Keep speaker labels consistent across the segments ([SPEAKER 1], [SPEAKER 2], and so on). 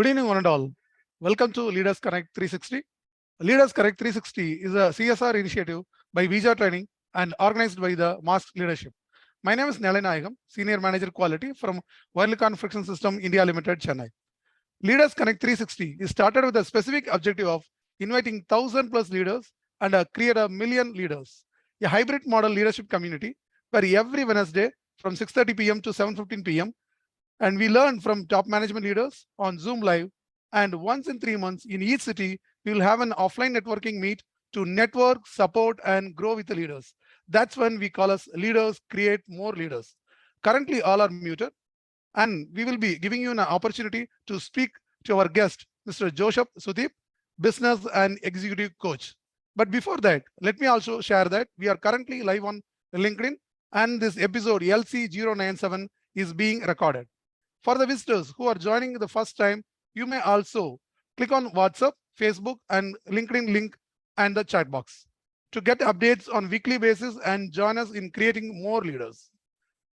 [SPEAKER 1] Good evening, one and all. Welcome to Leaders Connect 360. Leaders Connect 360 is a CSR initiative by Visa Training and organized by the Mask Leadership. My name is Nalinayagam, Senior Manager Quality from Wireless Friction System India Limited, Chennai. Leaders Connect 360 is started with a specific objective of inviting 1,000 plus leaders and create a million leaders, a hybrid model leadership community where every Wednesday from 6:30 p.m. to 7:15 p.m. and we learn from top management leaders on Zoom Live. And once in 3 months in each city, we will have an offline networking meet to network, support, and grow with the leaders. That's when we call us leaders, create more leaders. Currently, all are muted, and we will be giving you an opportunity to speak to our guest, Mr. Joseph Sudhip, business and executive coach. But before that, let me also share that we are currently live on LinkedIn, and this episode LC097 is being recorded. For the visitors who are joining the first time, you may also click on WhatsApp, Facebook, and LinkedIn link and the chat box to get updates on weekly basis and join us in creating more leaders.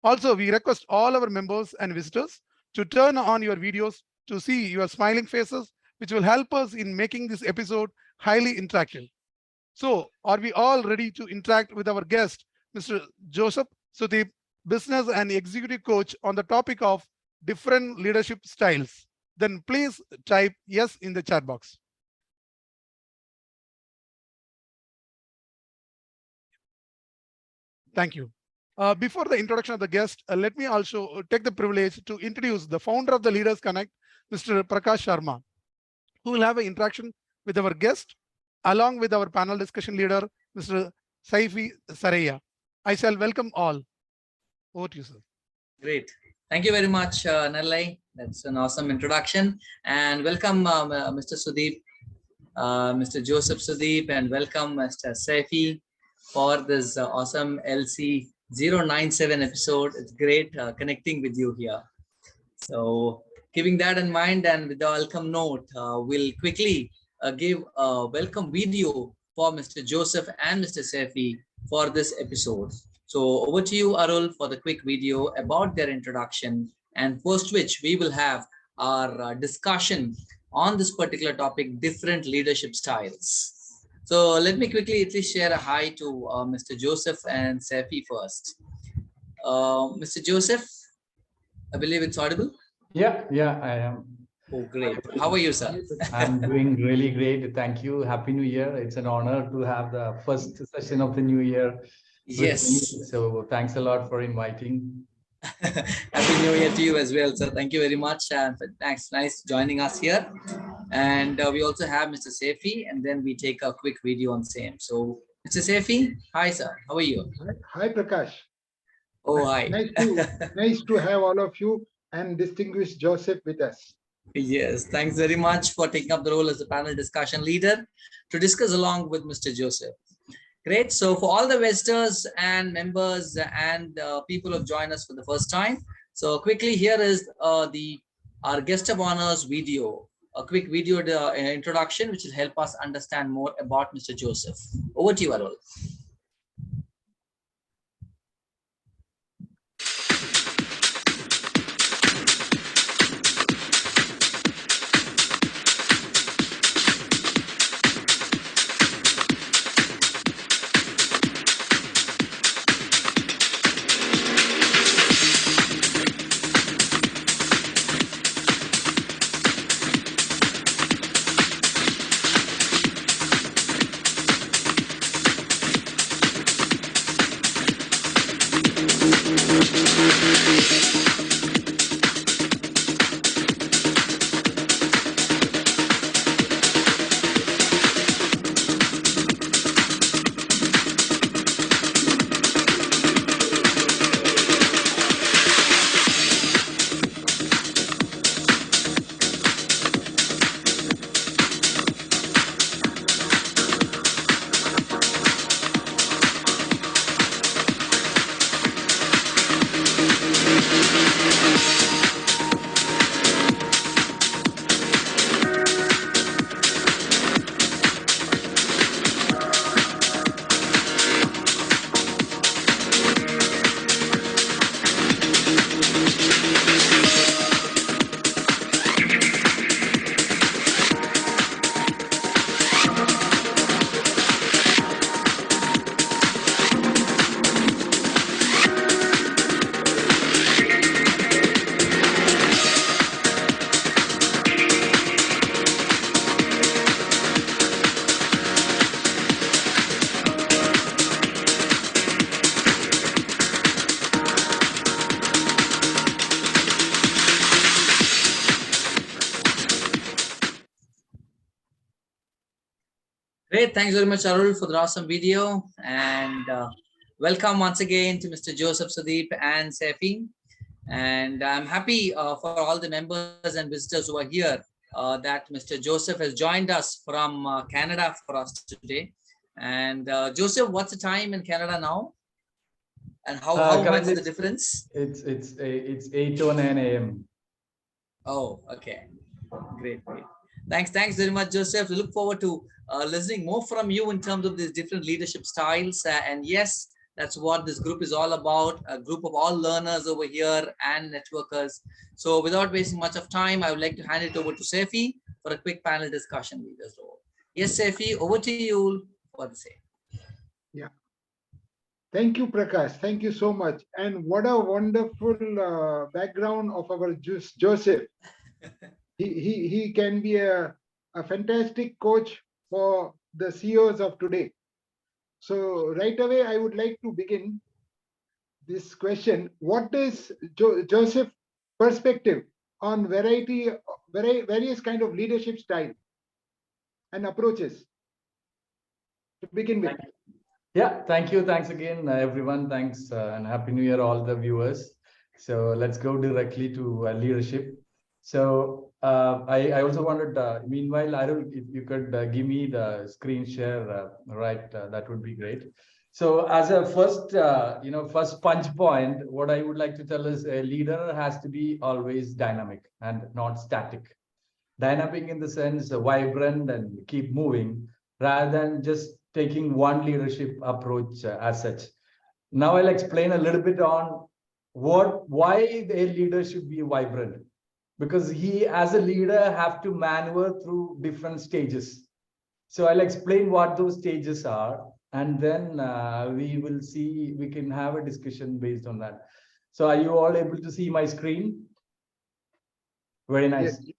[SPEAKER 1] Also, we request all our members and visitors to turn on your videos to see your smiling faces, which will help us in making this episode highly interactive. So, are we all ready to interact with our guest, Mr. Joseph Sudhip, business and executive coach, on the topic of different leadership styles? Then please type yes in the chat box. Thank you. Before the introduction of the guest, let me also take the privilege to introduce the founder of the Leaders Connect, Mr. Prakash Sharma, who will have an interaction with our guest, along with our panel discussion leader, Mr. Saify Saraiya. I shall welcome all. Over to you, sir.
[SPEAKER 2] Great. Thank you very much, Nallai. That's an awesome introduction. And welcome, Mr. Sudhip, Mr. Joseph Sudhip, and welcome, Mr. Saify, for this awesome LC097 episode. It's great connecting with you here. So, keeping that in mind and with the welcome note, we'll quickly give a welcome video for Mr. Joseph and Mr. Saify for this episode. So over to you, Arul, for the quick video about their introduction, and post which we will have our discussion on this particular topic, different leadership styles. So let me quickly at least share a hi to Mr. Joseph and Saify first. Mr. Joseph, I believe it's audible.
[SPEAKER 3] Yeah, I am.
[SPEAKER 2] Oh, great. How are you, sir?
[SPEAKER 3] I'm doing really great. Thank you. Happy New Year. It's an honor to have the first session of the new year.
[SPEAKER 2] Yes.
[SPEAKER 3] So thanks a lot for inviting.
[SPEAKER 2] Happy New Year to you as well, sir. Thank you very much. Thanks, nice joining us here. And we also have Mr. Saify, and then we take a quick video on same. So, Mr. Saify, hi, sir. How are you?
[SPEAKER 4] Hi, Prakash.
[SPEAKER 2] Oh, hi.
[SPEAKER 4] Nice to have all of you and distinguished Joseph with us.
[SPEAKER 2] Yes, thanks very much for taking up the role as the panel discussion leader to discuss along with Mr. Joseph. Great. So for all the visitors and members and people who have joined us for the first time, so quickly here is our guest of honors video, a quick video introduction, which will help us understand more about Mr. Joseph. Over to you, Arul. Great. Thanks very much, Arul, for the awesome video. And welcome once again to Mr. Joseph, Sudhip, and Saify. And I'm happy for all the members and visitors who are here that Mr. Joseph has joined us from Canada for us today. And Joseph, what's the time in Canada now? And how much is the difference?
[SPEAKER 3] It's 8:09 a.m.
[SPEAKER 2] Oh, okay. Great. Thanks very much, Joseph. We look forward to listening more from you in terms of these different leadership styles. And yes, that's what this group is all about, a group of all learners over here and networkers. So without wasting much of time, I would like to hand it over to Saify for a quick panel discussion leaders role. Yes, Saify, over to you for the same.
[SPEAKER 4] Yeah. Thank you, Prakash. Thank you so much. And what a wonderful background of our Joseph. He can be a fantastic coach for the CEOs of today. So right away, I would like to begin this question. What is Joseph's perspective on various kind of leadership style and approaches to begin with?
[SPEAKER 3] Yeah, thank you. Thanks again, everyone. Thanks and Happy New Year, all the viewers. So let's go directly to leadership. So I also wanted, meanwhile, Arul, if you could give me the screen share, right, that would be great. So as a first, first punch point, what I would like to tell is a leader has to be always dynamic and not static. Dynamic in the sense vibrant and keep moving rather than just taking one leadership approach as such. Now I'll explain a little bit on why a leader should be vibrant, because he as a leader have to maneuver through different stages. So I'll explain what those stages are, and then we can have a discussion based on that. So are you all able to see my screen? Very nice.
[SPEAKER 4] Yes.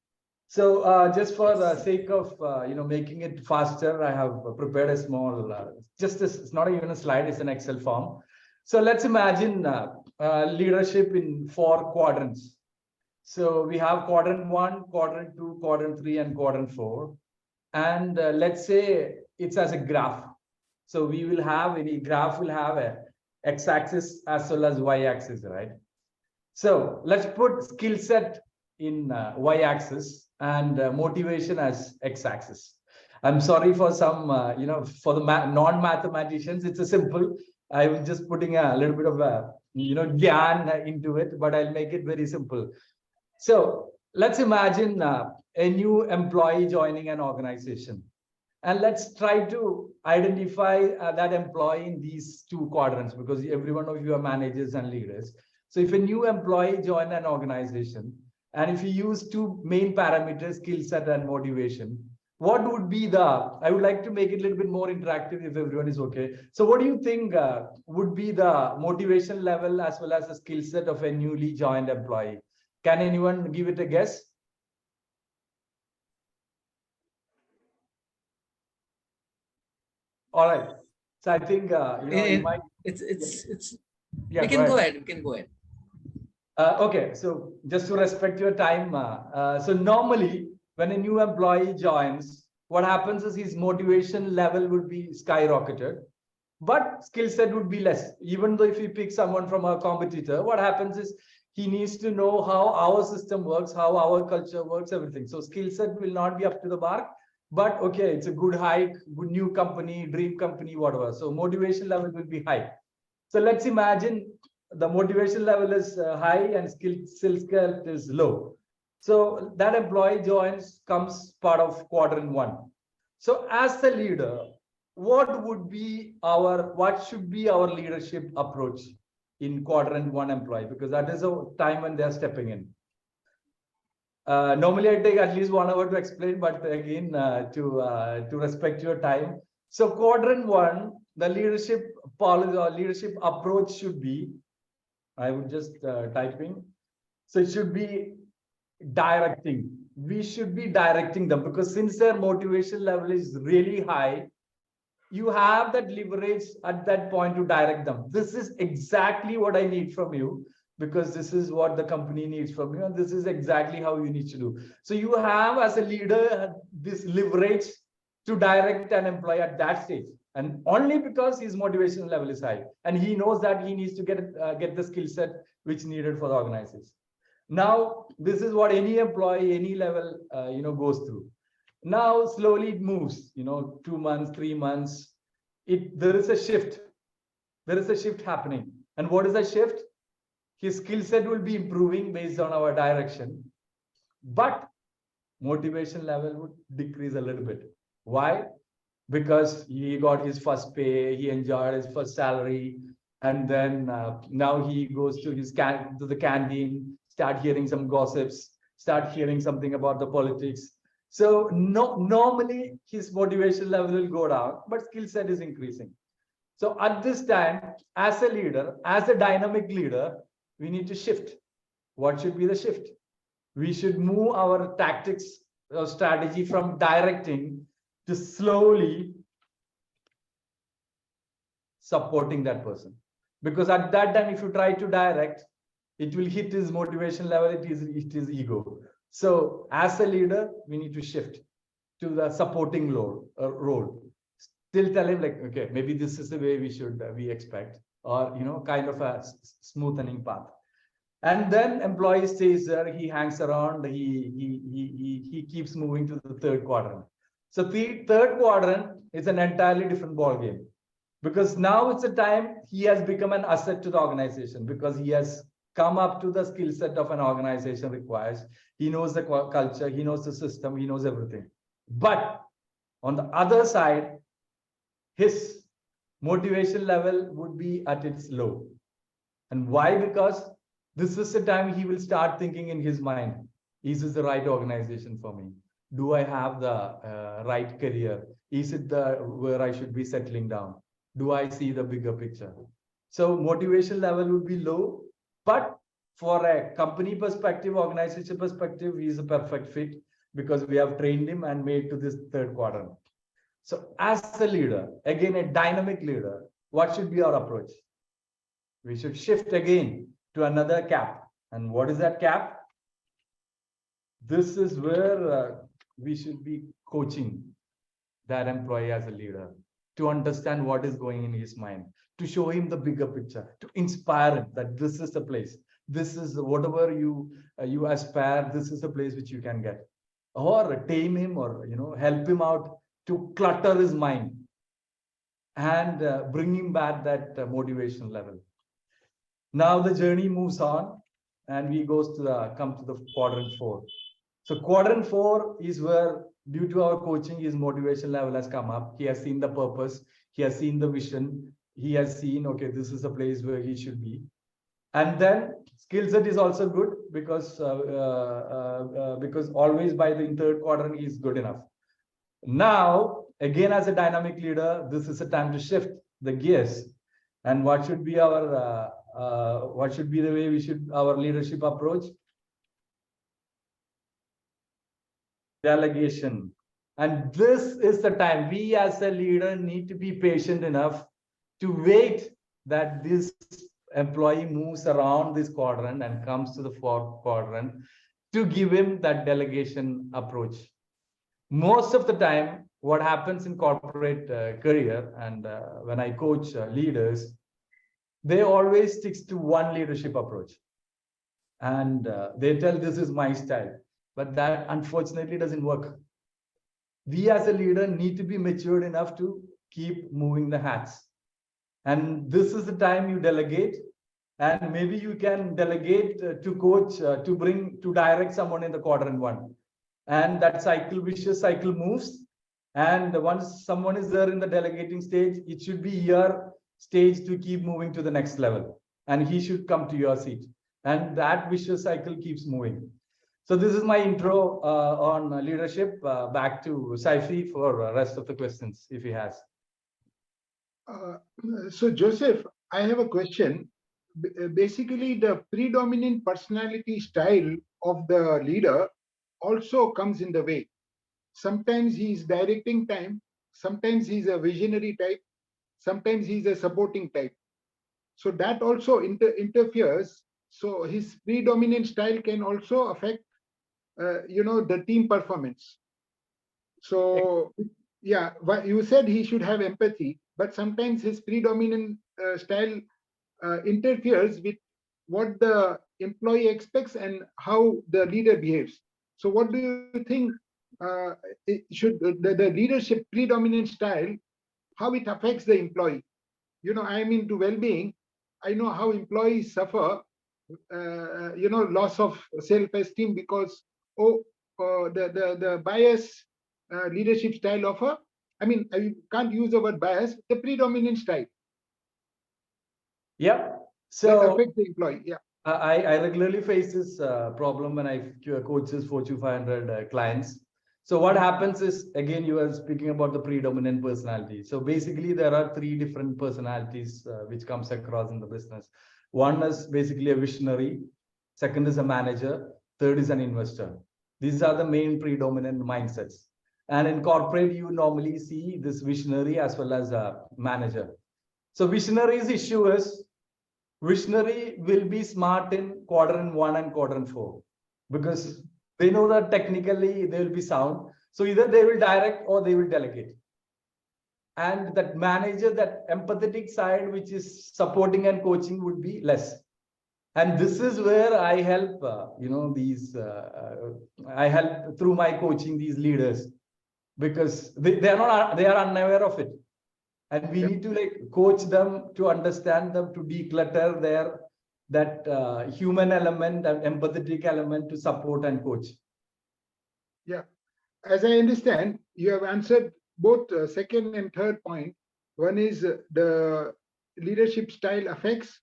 [SPEAKER 3] So just for the sake of making it faster, I have prepared a small, it's not even a slide, it's an Excel form. So let's imagine leadership in 4 quadrants. So we have quadrant 1, quadrant 2, quadrant 3, and quadrant 4. And let's say it's as a graph. So we will have, any graph will have a x-axis as well as y-axis, right? So let's put skill set in y-axis and motivation as x-axis. I'm sorry for some, for the non-mathematicians, it's a simple. I was just putting a little bit of a, gyan into it, but I'll make it very simple. So let's imagine a new employee joining an organization. And let's try to identify that employee in these 2 quadrants, because every one of you are managers and leaders. So if a new employee join an organization, and if you use 2 main parameters, skill set and motivation, what would be I would like to make it a little bit more interactive if everyone is okay. So what do you think would be the motivation level as well as the skill set of a newly joined employee? Can anyone give it a guess? All right. So I think, you might...
[SPEAKER 2] Yeah, we can go ahead.
[SPEAKER 3] Okay, so just to respect your time, so normally when a new employee joins, what happens is his motivation level would be skyrocketed, but skill set would be less. Even though if he picks someone from a competitor, what happens is he needs to know how our system works, how our culture works, everything. So skill set will not be up to the mark, but okay, it's a good hike, good new company, dream company, whatever. So motivation level will be high. So let's imagine the motivation level is high and skill set is low. So that employee comes part of quadrant 1. So as the leader, what should be our leadership approach in quadrant 1 employee? Because that is a time when they're stepping in. Normally I take at least 1 hour to explain, but again, to respect your time. So quadrant 1, the leadership policy or leadership approach should be, I would just type in. So it should be directing. We should be directing them, because since their motivation level is really high, you have that leverage at that point to direct them. This is exactly what I need from you, because this is what the company needs from you, and this is exactly how you need to do. So you have, as a leader, this leverage to direct an employee at that stage, and only because his motivation level is high and he knows that he needs to get the skill set which needed for the organization. Now this is what any employee, any level goes through. Now slowly it moves, 2 months, 3 months, there is a shift happening. And what is the shift? His skill set will be improving based on our direction, but motivation level would decrease a little bit. Why? Because he got his first pay, he enjoyed his first salary, and then now he goes to the canteen, start hearing some gossips, start hearing something about the politics. So normally his motivation level will go down, but skill set is increasing. So at this time, as a leader, as a dynamic leader, we need to shift. What should be the shift? We should move our tactics or strategy from directing to slowly supporting that person. Because at that time, if you try to direct, it will hit his motivation level, it is ego. So as a leader, we need to shift to the supporting role. Still tell him like, okay, maybe this is the way we expect, or kind of a smoothening path. And then employee stays there, he hangs around, he keeps moving to the third quadrant. So the third quadrant is an entirely different ball game, because now it's a time he has become an asset to the organization, because he has come up to the skill set of an organization requires. He knows the culture, he knows the system, he knows everything. But on the other side, his motivation level would be at its low. And why? Because this is the time he will start thinking in his mind, is this the right organization for me? Do I have the right career? Is it where I should be settling down? Do I see the bigger picture? So motivation level would be low, but for a company perspective, organization perspective, he is a perfect fit, because we have trained him and made to this third quadrant. So as a leader, again, a dynamic leader, what should be our approach? We should shift again to another cap. And what is that cap? This is where we should be coaching that employee as a leader to understand what is going in his mind, to show him the bigger picture, to inspire him that this is the place. This is whatever you aspire, this is the place which you can get. Or tame him, or help him out to clutter his mind and bring him back that motivation level. Now the journey moves on, and we come to the quadrant 4. So quadrant 4 is where, due to our coaching, his motivation level has come up. He has seen the purpose, he has seen the vision, he has seen, okay, this is the place where he should be. And then skill set is also good, because always by the third quadrant he is good enough. Now, again, as a dynamic leader, this is a time to shift the gears. And what should be our the way our leadership approach? Delegation. And this is the time we as a leader need to be patient enough to wait that this employee moves around this quadrant and comes to the fourth quadrant, to give him that delegation approach. Most of the time, what happens in corporate career, and when I coach leaders, they always stick to one leadership approach. And they tell this is my style, but that unfortunately doesn't work. We as a leader need to be matured enough to keep moving the hats. And this is the time you delegate, and maybe you can delegate to coach, to direct someone in the quadrant 1. And that vicious cycle moves. And once someone is there in the delegating stage, it should be your stage to keep moving to the next level. And he should come to your seat. And that vicious cycle keeps moving. So this is my intro on leadership. Back to Saify for the rest of the questions, if he has.
[SPEAKER 4] So Joseph, I have a question. Basically, the predominant personality style of the leader also comes in the way. Sometimes he's directing time, sometimes he's a visionary type, sometimes he's a supporting type. So that also interferes. So his predominant style can also affect, the team performance. So yeah, you said he should have empathy, but sometimes his predominant style interferes with what the employee expects and how the leader behaves. So what do you think should the leadership predominant style, how it affects the employee? I'm into well-being. I know how employees suffer, loss of self-esteem because, oh, the bias leadership style of I can't use the word bias, the predominant style
[SPEAKER 3] Yeah.
[SPEAKER 4] that
[SPEAKER 3] So
[SPEAKER 4] affects the employee. Yeah.
[SPEAKER 3] I regularly face this problem when I coach this Fortune 500 clients. So what happens is, again, you are speaking about the predominant personality. So basically, there are three different personalities which comes across in the business. One is basically a visionary. Second is a manager. Third is an investor. These are the main predominant mindsets. And in corporate, you normally see this visionary as well as a manager. So visionary's issue is visionary will be smart in quadrant 1 and quadrant 4 because they know that technically they will be sound. So either they will direct or they will delegate. And that manager, that empathetic side, which is supporting and coaching, would be less. And this is where I help, I help through my coaching these leaders because they are unaware of it. And we need to coach them to understand them, to declutter that human element and empathetic element to support and coach.
[SPEAKER 4] Yeah. As I understand, you have answered both second and third point. One is the leadership style affects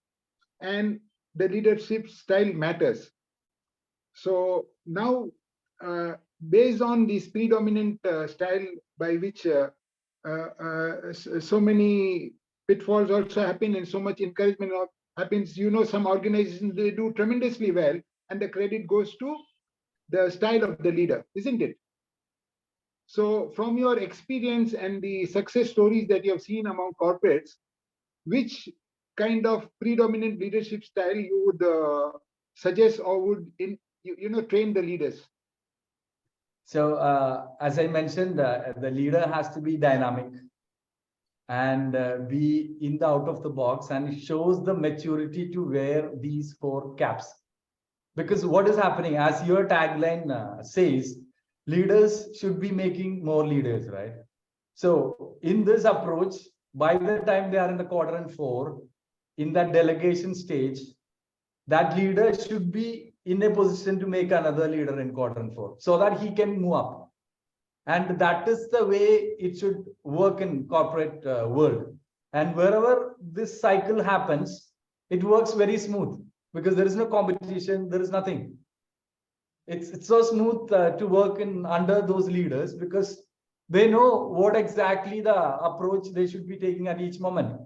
[SPEAKER 4] and the leadership style matters. So now, based on this predominant style by which so many pitfalls also happen and so much encouragement happens, some organizations, they do tremendously well and the credit goes to the style of the leader, isn't it? So from your experience and the success stories that you have seen among corporates, which kind of predominant leadership style you would suggest or would train the leaders?
[SPEAKER 3] So as I mentioned, the leader has to be dynamic and be in the out of the box, and it shows the maturity to wear these 4 caps. Because what is happening, as your tagline says, leaders should be making more leaders, right? So in this approach, by the time they are in the quadrant 4, in that delegation stage, that leader should be in a position to make another leader in quadrant 4 so that he can move up. And that is the way it should work in corporate world. And wherever this cycle happens, it works very smooth because there is no competition, there is nothing. It's so smooth to work in under those leaders because they know what exactly the approach they should be taking at each moment,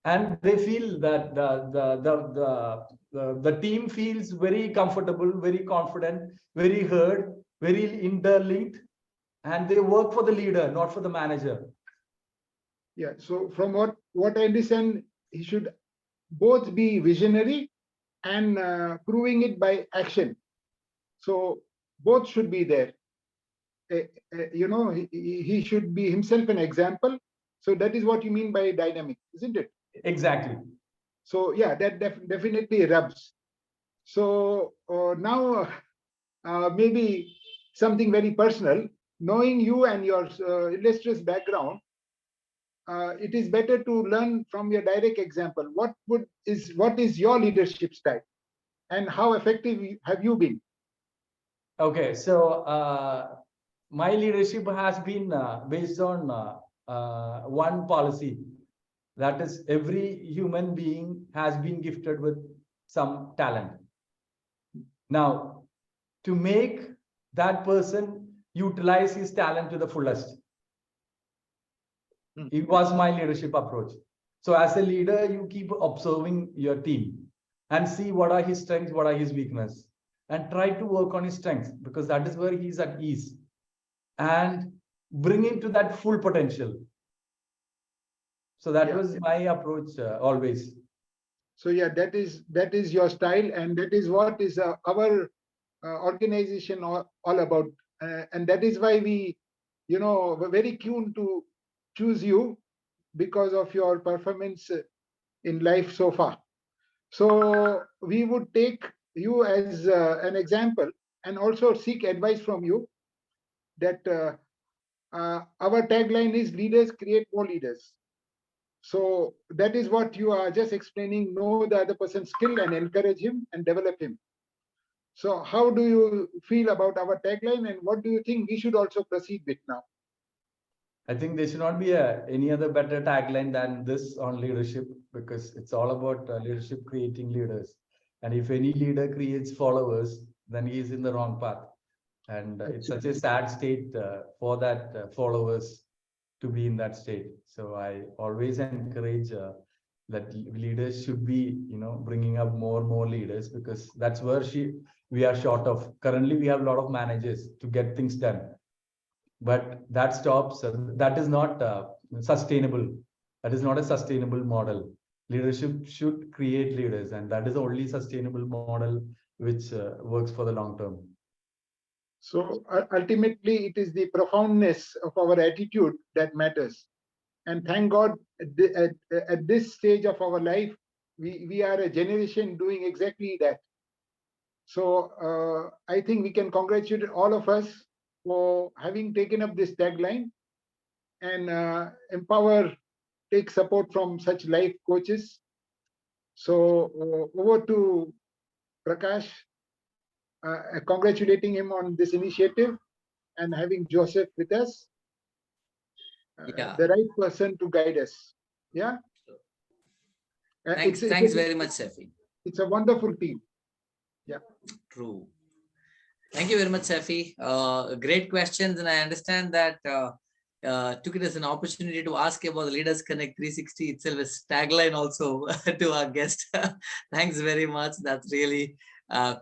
[SPEAKER 3] and they feel that the team feels very comfortable, very confident, very heard, very interlinked, and they work for the leader, not for the manager.
[SPEAKER 4] Yeah. So from what I understand, he should both be visionary and proving it by action. So both should be there. He should be himself an example. So that is what you mean by dynamic, isn't it?
[SPEAKER 3] Exactly.
[SPEAKER 4] So yeah, that definitely rubs. So now maybe something very personal. Knowing you and your illustrious background, it is better to learn from your direct example. What is your leadership style, and how effective have you been?
[SPEAKER 3] Okay, so my leadership has been based on one policy, that is every human being has been gifted with some talent. Now, to make that person utilize his talent to the fullest, it was my leadership approach. So as a leader, you keep observing your team and see what are his strengths, what are his weaknesses, and try to work on his strengths because that is where he's at ease, and bring him to that full potential. So that was my approach always.
[SPEAKER 4] So yeah, that is your style, and that is what is our organization all about, and that is why we were very keen to choose you because of your performance in life so far. So we would take you as an example and also seek advice from you that our tagline is leaders create more leaders. So that is what you are just explaining. Know the other person's skill and encourage him and develop him. So how do you feel about our tagline, and what do you think we should also proceed with now?
[SPEAKER 3] I think there should not be any other better tagline than this on leadership, because it's all about leadership creating leaders. And if any leader creates followers, then he is in the wrong path. And it's such a sad state for that followers to be in that state. So I always encourage that leaders should be, bringing up more and more leaders, because that's where we are short of. Currently, we have a lot of managers to get things done, but that stops. That is not sustainable. That is not a sustainable model. Leadership should create leaders, and that is the only sustainable model which works for the long term.
[SPEAKER 4] So ultimately, it is the profoundness of our attitude that matters. And thank God, at this stage of our life, we are a generation doing exactly that. So I think we can congratulate all of us for having taken up this tagline and empower, take support from such life coaches. So over to Prakash, congratulating him on this initiative and having Joseph with us, the right person to guide us. Yeah.
[SPEAKER 2] Thanks very much, Saify.
[SPEAKER 4] It's a wonderful team. Yeah.
[SPEAKER 2] True. Thank you very much, Saify. Great questions, and I understand that took it as an opportunity to ask about the Leaders Connect 360 itself as tagline also to our guest. Thanks very much. That's really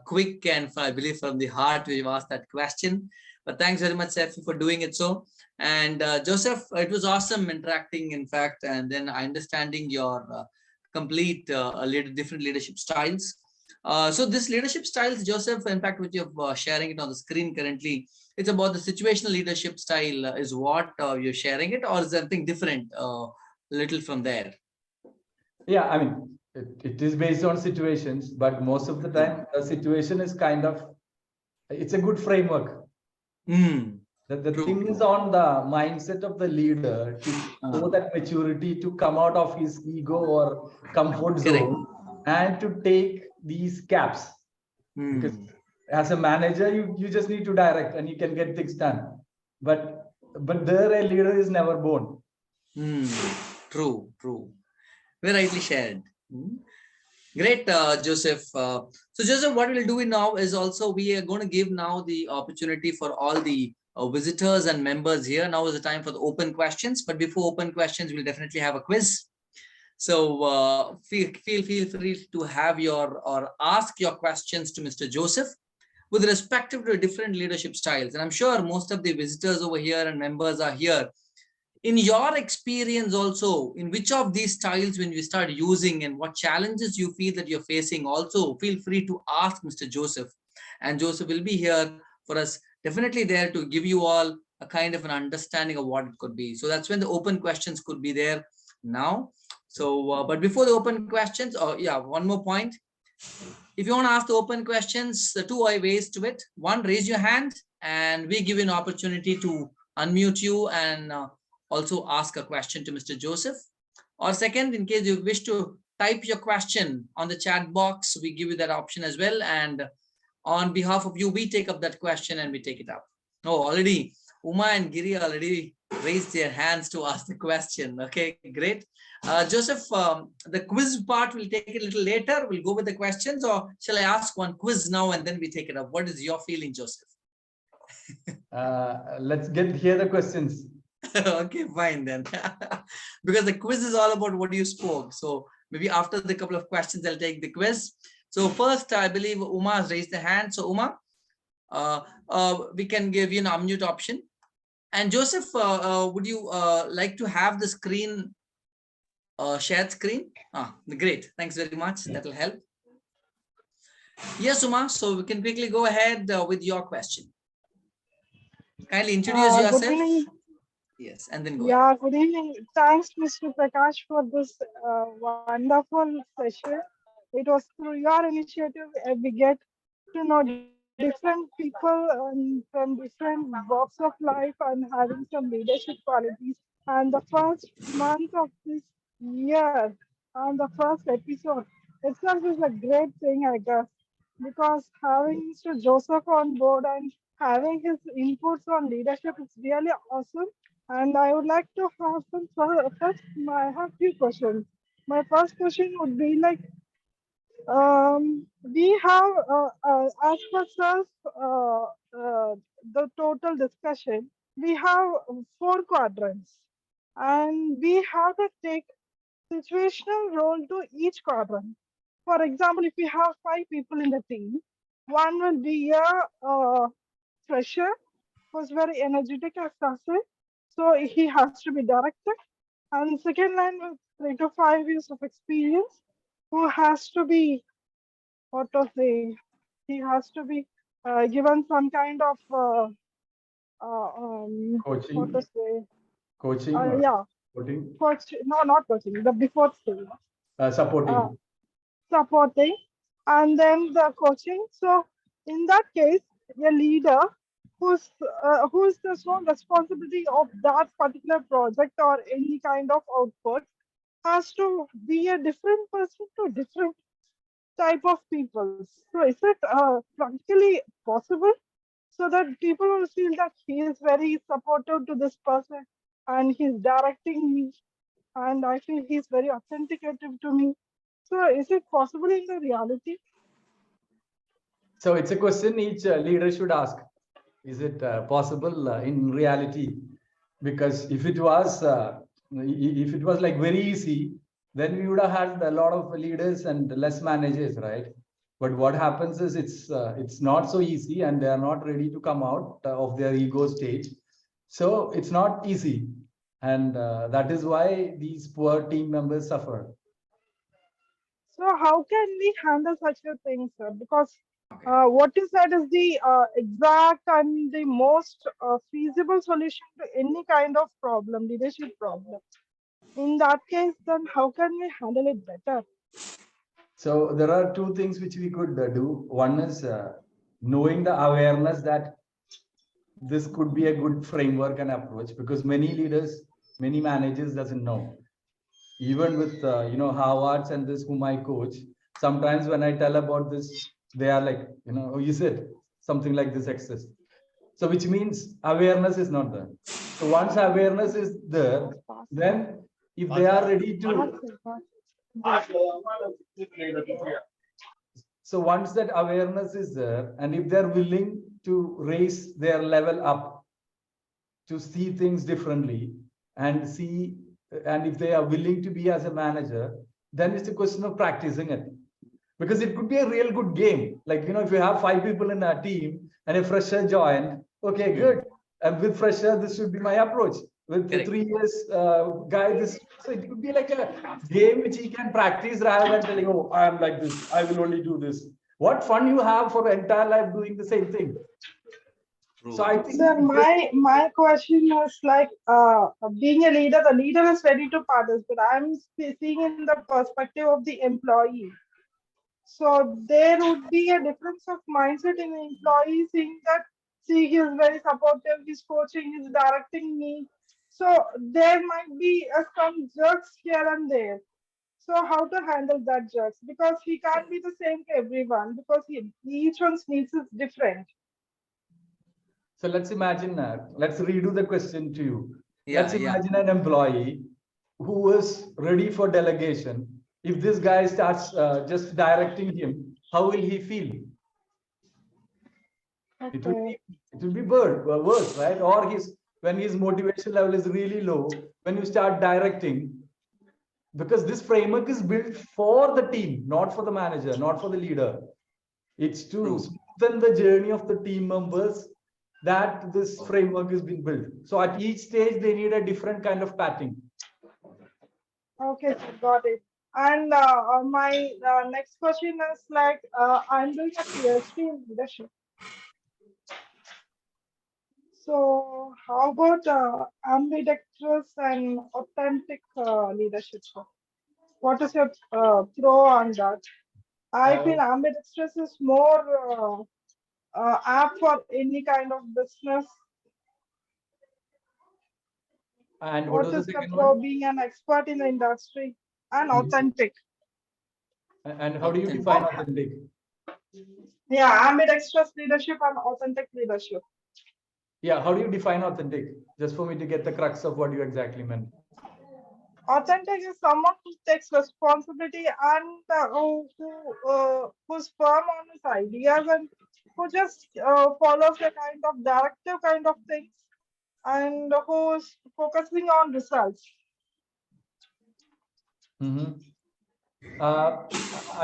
[SPEAKER 2] quick, and I believe from the heart we've asked that question. But thanks very much, Saify, for doing it so. And Joseph, it was awesome interacting, in fact, and then understanding your complete different leadership styles. So this leadership styles, Joseph, in fact, which you're sharing it on the screen currently, it's about the situational leadership style is what you're sharing it, or is there something different little from there? Yeah, I mean, it is based on situations, but most of the time the situation is kind of, it's a good framework. The thing is on the mindset of the leader to show that maturity, to come out of his ego or comfort zone and to take these caps. Because as a manager, you just need to direct and you can get things done. But there a leader is never born. True. Very rightly shared. Great, Joseph. So Joseph, what we'll do now is also we are going to give now the opportunity for all the visitors and members here. Now is the time for the open questions. But before open questions, we'll definitely have a quiz. So feel free to have or ask your questions to Mr. Joseph with respect to different leadership styles. And I'm sure most of the visitors over here and members are here. In your experience also, in which of these styles when we start using and what challenges you feel that you're facing, also feel free to ask Mr. Joseph. And Joseph will be here for us, definitely there to give you all a kind of an understanding of what it could be. So that's when the open questions could be there now. So, but before the open questions, one more point. If you want to ask the open questions, the two ways to it. One, raise your hand and we give you an opportunity to unmute you and also ask a question to Mr. Joseph. Or second, in case you wish to type your question on the chat box, we give you that option as well. And on behalf of you, we take up that question and we take it up. Oh, already Uma and Giri already raised their hands to ask the question. Okay, great. Joseph, the quiz part we'll take it a little later. We'll go with the questions, or shall I ask one quiz now and then we take it up? What is your feeling, Joseph? Let's hear the questions. Okay, fine then. Because the quiz is all about what you spoke. So maybe after the couple of questions, I'll take the quiz. So first, I believe Uma has raised the hand. So Uma, we can give you an unmute option. And Joseph, would you like to have the screen, shared screen? Great. Thanks very much. That will help. Yes, Uma. So we can quickly go ahead with your question. Kindly introduce
[SPEAKER 5] Good
[SPEAKER 2] yourself.
[SPEAKER 5] evening.
[SPEAKER 2] Yes, and then go ahead.
[SPEAKER 5] Yeah, good evening. Thanks, Mr. Prakash, for this wonderful session. It was through your initiative we get to know different people from different walks of life and having some leadership qualities. And the first month of this year, and the first episode itself is a great thing, I guess, because having Mr. Joseph on board and having his inputs on leadership is really awesome. And I would like to have some first. I have few questions. My first question would be like, we have as per self the total discussion. We have four quadrants, and we have to take situational role to each quadrant. For example, if we have five people in the team, one will be a fresher who's very energetic and passive, so he has to be directed. And second line with 3 to 5 years of experience, who has to be, what to say, he has to be given some kind of what
[SPEAKER 3] Coaching,
[SPEAKER 5] to say,
[SPEAKER 3] coaching, or
[SPEAKER 5] yeah,
[SPEAKER 3] supporting,
[SPEAKER 5] coach, no, not coaching, the before stage, uh,
[SPEAKER 3] supporting.
[SPEAKER 5] supporting, and then the coaching. So in that case, a leader who's the sole responsibility of that particular project or any kind of output has to be a different person to different type of people. So is it practically possible so that people will feel that he is very supportive to this person and he's directing me and I feel he's very authenticative to me. So is it possible in the reality?
[SPEAKER 3] So it's a question each leader should ask. Is it possible in reality? Because if it was like very easy, then we would have had a lot of leaders and less managers, right? But what happens is it's not so easy, and they are not ready to come out of their ego stage. So it's not easy, and that is why these poor team members suffer.
[SPEAKER 5] So how can we handle such a thing, sir? Because
[SPEAKER 2] Okay.
[SPEAKER 5] what is that is the exact and the most feasible solution to any kind of problem, leadership problem. In that case, then how can we handle it better?
[SPEAKER 3] So there are two things which we could do. One is knowing the awareness that this could be a good framework and approach, because many leaders, many managers doesn't know. Even with Harvards and this whom I coach, sometimes when I tell about this, they are like, oh, you said something like this exists. So which means awareness is not there. So once awareness is there, then if they are ready to, so once that awareness is there, and if they're willing to raise their level up to see things differently and see, and if they are willing to be as a manager, then it's a question of practicing it. Because it could be a real good game. Like, if you have 5 people in a team and a fresher joined, okay, good. And with fresher, this should be my approach. With the 3 years guy, this, so it could be like a game which he can practice rather than telling, oh, I'm like this, I will only do this. What fun you have for the entire life doing the same thing. So I think,
[SPEAKER 5] sir, my question was like, being a leader, the leader is ready to participate. I'm seeing in the perspective of the employee. So there would be a difference of mindset in the employee seeing that, see, he is very supportive, he's coaching, he's directing me. So there might be some jerks here and there. So how to handle that jerks? Because he can't be the same to everyone because each one's needs is different.
[SPEAKER 3] so let's imagine, let's redo the question to you.
[SPEAKER 2] Yeah,
[SPEAKER 3] Let's imagine an employee who is ready for delegation. If this guy starts just directing him, how will he feel? It will be worse, right? Or when his motivation level is really low, when you start directing, because this framework is built for the team, not for the manager, not for the leader. It's to smoothen the journey of the team members that this framework is being built. So at each stage, they need a different kind of pattern.
[SPEAKER 5] Okay, sir, got it. And my next question is like, I'm doing a PhD in leadership. So how about ambidextrous and authentic leadership? What is your pro on that? I
[SPEAKER 3] Uh,
[SPEAKER 5] feel ambidextrous is more apt for any kind of business.
[SPEAKER 3] and what
[SPEAKER 5] What
[SPEAKER 3] was the
[SPEAKER 5] is the
[SPEAKER 3] second
[SPEAKER 5] pro
[SPEAKER 3] one?
[SPEAKER 5] being an expert in the industry and
[SPEAKER 3] Mhm.
[SPEAKER 5] authentic?
[SPEAKER 3] And how do you
[SPEAKER 2] Authentic.
[SPEAKER 3] define authentic?
[SPEAKER 5] Yeah, ambidextrous leadership and authentic leadership.
[SPEAKER 3] Yeah, how do you define authentic? Just for me to get the crux of what you exactly meant.
[SPEAKER 5] Authentic is someone who takes responsibility and who's firm on his ideas and who just follows a kind of directive kind of things and who's focusing on results.
[SPEAKER 3] Mhm.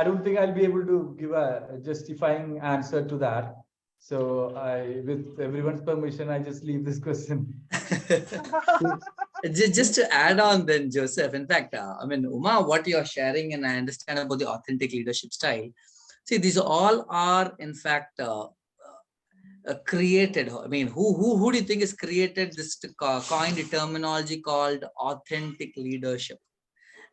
[SPEAKER 3] I don't think I'll be able to give a justifying answer to that. So with everyone's permission, I just leave this question.
[SPEAKER 2] Just to add on then, Joseph, in fact, I mean, Uma, what you're sharing, and I understand about the authentic leadership style. See, these all are, in fact, created. I mean, who do you think is created this coined terminology called authentic leadership?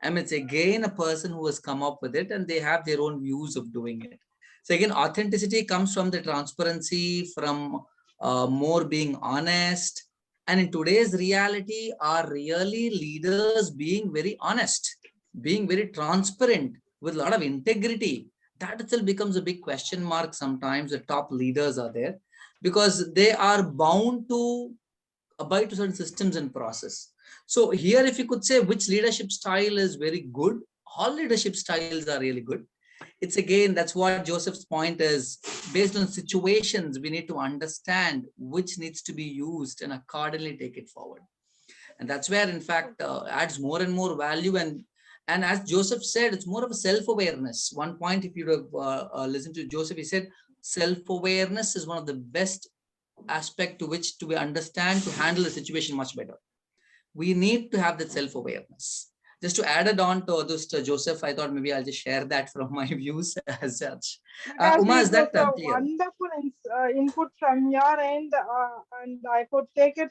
[SPEAKER 2] I mean, it's again a person who has come up with it and they have their own views of doing it. So again, authenticity comes from the transparency, from more being honest. And in today's reality, are really leaders being very honest, being very transparent with a lot of integrity. That itself becomes a big question mark sometimes. The top leaders are there because they are bound to abide to certain systems and process. So here, if you could say which leadership style is very good, all leadership styles are really good. It's again, that's what Joseph's point is. Based on situations, we need to understand which needs to be used and accordingly take it forward. And that's where, in fact, adds more and more value. And as Joseph said, it's more of a self-awareness. One point, if you listen to Joseph, he said self-awareness is one of the best aspect to which to understand to handle the situation much better. We need to have that self-awareness. Just to add it on to this, Joseph, I thought maybe I'll just share that from my views as such. Uma, is
[SPEAKER 5] It was
[SPEAKER 2] that
[SPEAKER 5] a
[SPEAKER 2] clear?
[SPEAKER 5] wonderful input from your end, and I could take it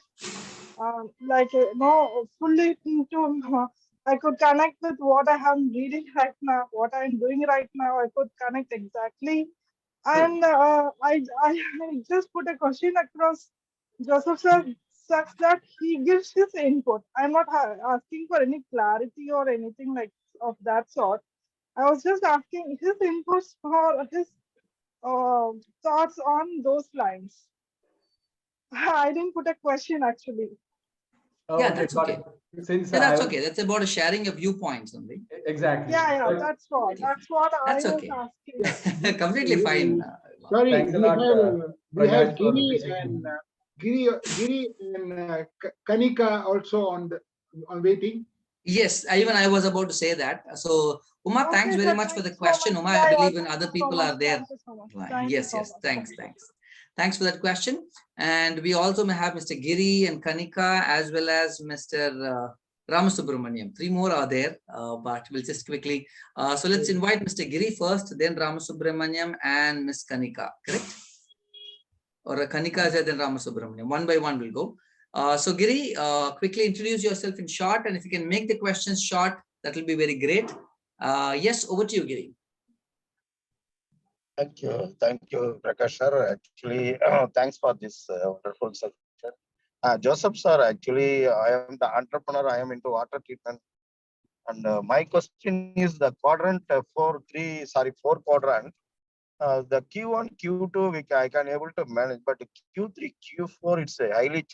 [SPEAKER 5] fully into. I could connect with what I am reading right now, what I am doing right now. I could connect exactly, and I just put a question across. Joseph sir such that he gives his input. I'm not asking for any clarity or anything like of that sort. I was just asking his inputs for his uh, thoughts on those lines. I didn't put a question actually.
[SPEAKER 3] Oh,
[SPEAKER 2] Yeah,
[SPEAKER 3] okay,
[SPEAKER 2] that's
[SPEAKER 3] got
[SPEAKER 2] okay.
[SPEAKER 3] it. Since
[SPEAKER 2] Yeah,
[SPEAKER 3] I
[SPEAKER 2] that's
[SPEAKER 3] was
[SPEAKER 2] okay. That's about a sharing of viewpoints only.
[SPEAKER 3] exactly.
[SPEAKER 5] Yeah,
[SPEAKER 3] But
[SPEAKER 5] that's what.
[SPEAKER 2] Completely fine.
[SPEAKER 5] That's what I
[SPEAKER 2] That's
[SPEAKER 5] was
[SPEAKER 2] okay.
[SPEAKER 5] asking.
[SPEAKER 3] yeah,
[SPEAKER 2] Completely fine.
[SPEAKER 4] Sorry,
[SPEAKER 3] thanks a lot,
[SPEAKER 4] we have
[SPEAKER 3] Prakash, for
[SPEAKER 4] Giri
[SPEAKER 3] pitching
[SPEAKER 4] and
[SPEAKER 3] in.
[SPEAKER 4] Giri and Kanika also on waiting.
[SPEAKER 2] Yes, even I was about to say that. So, Uma, thanks
[SPEAKER 5] Okay,
[SPEAKER 2] very
[SPEAKER 5] sir.
[SPEAKER 2] much for
[SPEAKER 5] Thank
[SPEAKER 2] the
[SPEAKER 5] you so much.
[SPEAKER 2] question. Uma, I
[SPEAKER 5] Yeah, yeah.
[SPEAKER 2] believe in
[SPEAKER 5] Thank
[SPEAKER 2] other
[SPEAKER 5] you so
[SPEAKER 2] people
[SPEAKER 5] much.
[SPEAKER 2] are there.
[SPEAKER 5] Thank you so much. Thank you
[SPEAKER 2] Yes,
[SPEAKER 5] so
[SPEAKER 2] yes.
[SPEAKER 5] much.
[SPEAKER 2] Thanks, thanks. Thanks for that question. And we also may have Mr. Giri and Kanika as well as Mr. Ramasubramaniam. Three more are there, but we'll just quickly. So let's invite Mr. Giri first, then Ramasubramaniam and Miss Kanika, correct? Or Kanika is then Ramasubramaniam. One by one we'll go. So Giri, quickly introduce yourself in short, and if you can make the questions short, that will be very great. Yes, over to you, Giri.
[SPEAKER 6] Thank you, Prakash sir. Actually, thanks for this wonderful session. Joseph sir, actually, I am the entrepreneur. I am into water treatment, and my question is the quadrant four quadrant. The Q1, Q2, I can able to manage, but the Q3, Q4, it's a highly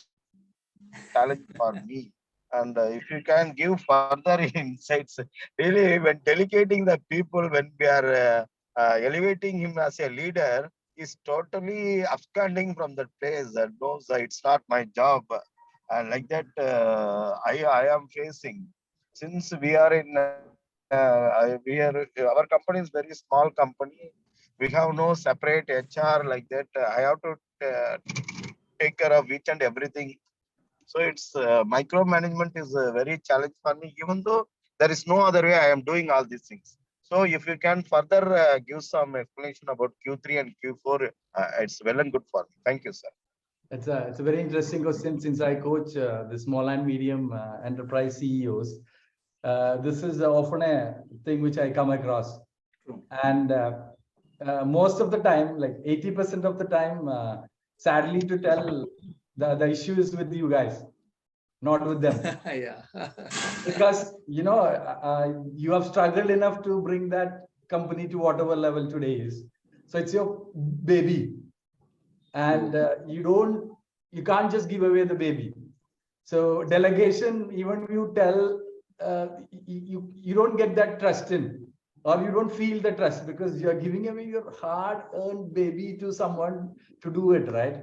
[SPEAKER 6] challenge for me. And if you can give further insights, really, when delegating the people, when we are elevating him as a leader, is totally absconding from that place. That knows it's not my job. And like that, I am facing. Since we are in, our company is very small company. We have no separate HR like that. I have to take care of each and everything. So it's micromanagement is a very challenge for me, even though there is no other way I am doing all these things. So if you can further give some explanation about Q3 and Q4, it's well and good for me. Thank you, sir.
[SPEAKER 3] It's a very interesting question since I coach the small and medium enterprise CEOs. This is often a thing which I come across.
[SPEAKER 2] True.
[SPEAKER 3] And most of the time, like 80% of the time, sadly to tell, the issue is with you guys, not with them.
[SPEAKER 2] Yeah.
[SPEAKER 3] Because, you know, you have struggled enough to bring that company to whatever level today is. So it's your baby. And you can't just give away the baby. So delegation, even you tell, you don't get that trust in, or you don't feel the trust because you're giving away your hard-earned baby to someone to do it, right?